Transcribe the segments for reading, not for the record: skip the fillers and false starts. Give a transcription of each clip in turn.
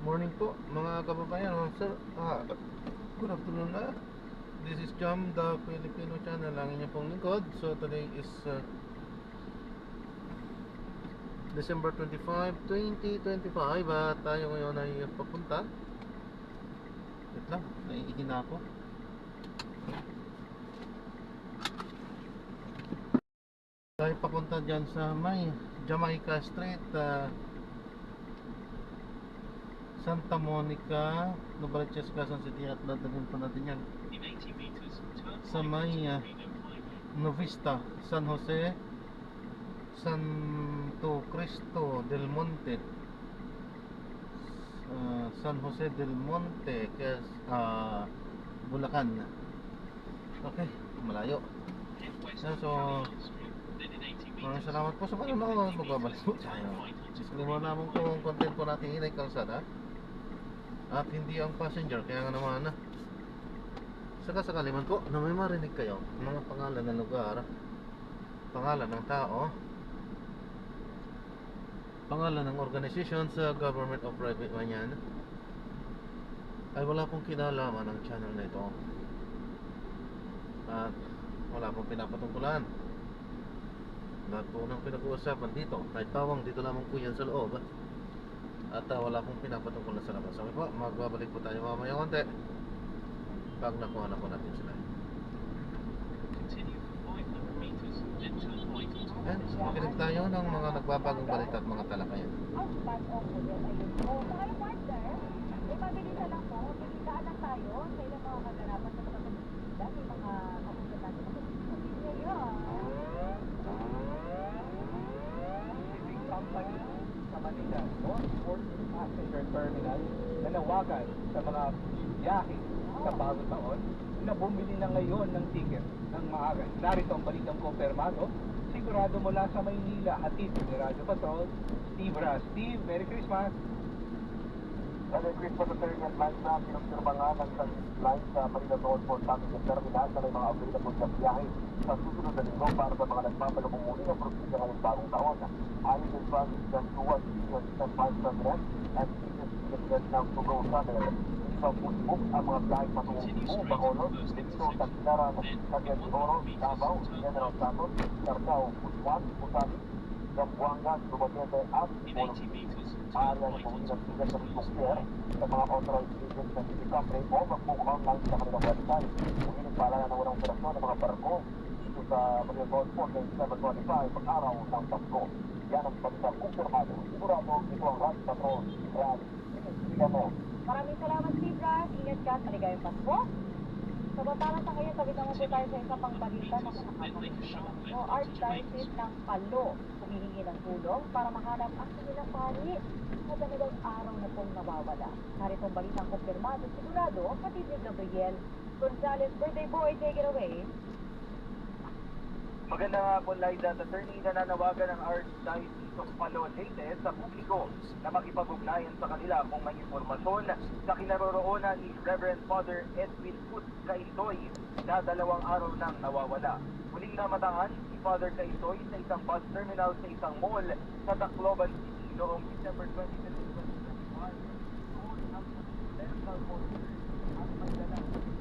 Morning po mga kababayan, sir. Good afternoon na. This is Jam, the Filipino channel, ang inyong pong lingkod. So today is December 25, 2025 at tayo ngayon ay papunta. Wait lang, naiihi na ako. Tayo papunta dyan sa may Jamaica Street, Santa Monica, Novaliches, Quezon City, at dadalhin pa natin yan sa may Novista, San Jose, Santo Cristo del Monte, San Jose del Monte, Bulacan. Okay, malayo. So, maraming salamat po sa panonood. Magbabalik po tayo. Disclaimer naman po ang content po natin ay kalsada at hindi ang passenger, kaya nga naman saka sakali man po na may marinig kayo mga pangalan ng lugar, pangalan ng tao, pangalan ng organization sa government o private man yan, ay wala pong kinalaman ng channel na ito at wala pong pinapatungkulan. Lahat po ng pinag-uusapan dito ay pawang dito lamang po yan sa loob at wala pong pinapatungkol na sa labas. Okay po, magbabalik po tayo mamaya konti pag nakuha na po natin sila. And makinig tayo ng mga nagbabagong balita at mga talakayan. Mabilisan lang po, biglaan lang tayo sa ilang mga kaganapan sa mga may mga kapusin natin. Shipping company sa Manila, Northport Passenger Terminal, nanawagan sa mga biyahe sa bagong taon na bumili na ngayon ng ticket ng maaga. Narito ang balitang kumpirmado, sigurado mula sa Maynila, hatid ni Radio Patrol, Steve Ras. Steve, Merry Christmas! Merry Christmas sa sir, yan live na pinagkirbangan ng line sa Manila Northport Passenger Terminal na may mga available na biyahe sa susunod na linggo para sa mga nagpapalubong muli ng probinsya ngayong bagong taon. Ayon din Francis Towards Union St. Vice President and Business President ng Tugaw Channel, isang pusibok ang mga biyahe patungong Cebu, Bacolod, Dito, Tagbilaran, Cagayan de Oro, Davao, General Santos, Siargao, Butuan, Butani, Zamboanga, Dumaguete at Polo. Area ng mga nagsigan sa Bukler sa mga authorized agents ng City Company o mag-book online sa kanilang website. Mulinig paalala na walang operasyon ng mga barko dito sa Manila Northport ng December 25 pag-araw ng Pasko. Yan ang balitang kumpirmado. Sigurado ito ang Radio Patrol. Maraming salamat, Steve Ras. Ingat ka at maligayang Pasko. Sa bantala sa ngayon, sabi naman po tayo sa isang pangbalita na nakakapagpapalita. Archdiocese ng Palo humihingi ng tulong para mahanap ang kanilang pari na dalawang araw na pong nawawala. Narito ang balitang kumpirmado, sigurado, kapatid ni Gabriel Gonzalez. Birthday boy, take it away. Maganda nga po, Liza, at attorney, na nanawagan ng Archdiocese of Palo Leyte sa publiko na makipag-ugnayan sa kanila kung may informasyon sa kinaroroonan ni Reverend Father Edwin Put Kaisoy na 2 araw nang nawawala. Muling namataan si Father Kaisoy sa isang bus terminal sa isang mall sa Tacloban City noong December 20, 2025. Doon ang medical worker ang may dala sa bus.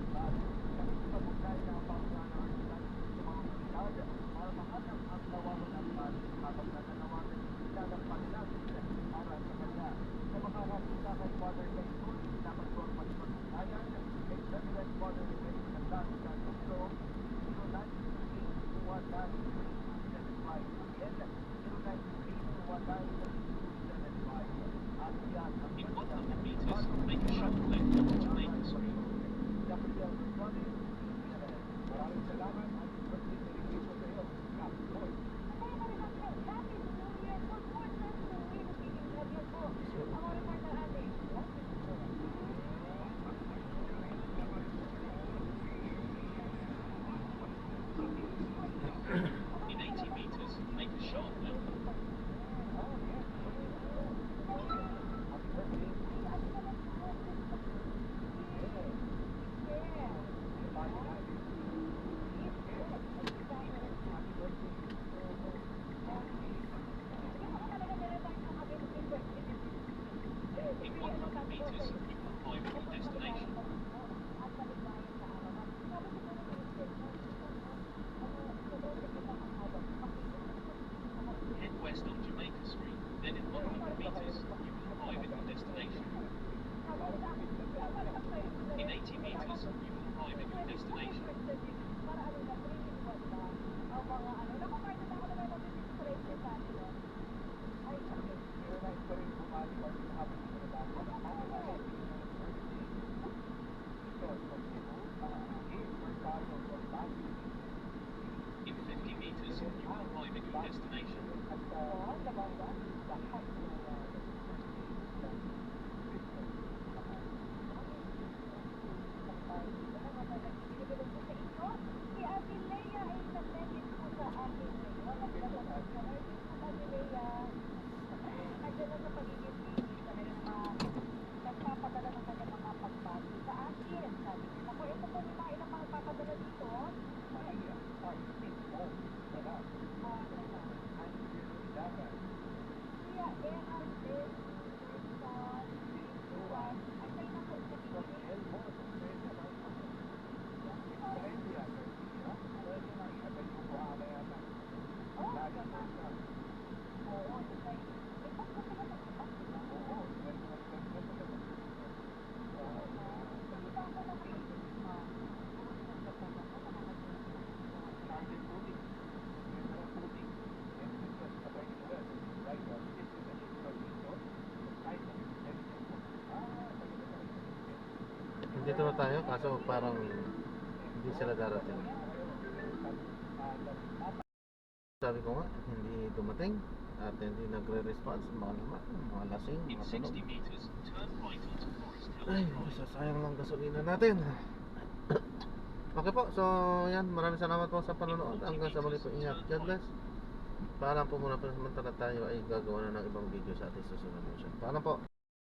Nakikipag-ugnayan ng pangalanan ng Archdiocese sa mga komunidad para mahanap ang nawawalang bus habang nananawagan sila ng paglasin para sa kanya. Sa makakakita kay Father Kaisoy, dapat po ang magpag-ugnayan kay Reverend Father Edwin Put sa numero 0938-219-275. Again, 0938-219-275. At yan ang Gabriel Gonzalez. Maraming salamat at birthday celebration sa iyo. Boy. In 80 meters, make a sharp left. Happy birthday. Head west on Jamaica Street, then in 100 meters, you will arrive at your destination. In 80 meters, you will arrive at your destination. In 50 meters, you will arrive at your destination. Si Ate Lea ay nag-message po sa akin ngayon. Naglalabas ka na. Ate Lea, nandiyan na sa pagiging busy. Talagang nagpapadala ng kanyang mga pagbati sa akin. Sabi ko, ako, ito po may mga ilang mga papadala dito. Kaya, Eraldez, Wilson, Juan, ay kayo na po sa pagiging. Dito na tayo, kaso parang hindi sila darating. Sabi ko nga, hindi dumating at hindi nagre-response. Mga naman, mga lasing, In mga 60 tunog. meters, turn right onto Forest Hill. Ay, masasayang lang gasolina natin. Okay po, so yan, maraming salamat po sa panonood. Hanggang sa muli po, ingat. God bless. Paalam po muna, pero samantala tayo ay gagawa na ng ibang video sa ating susunod. Paalam po.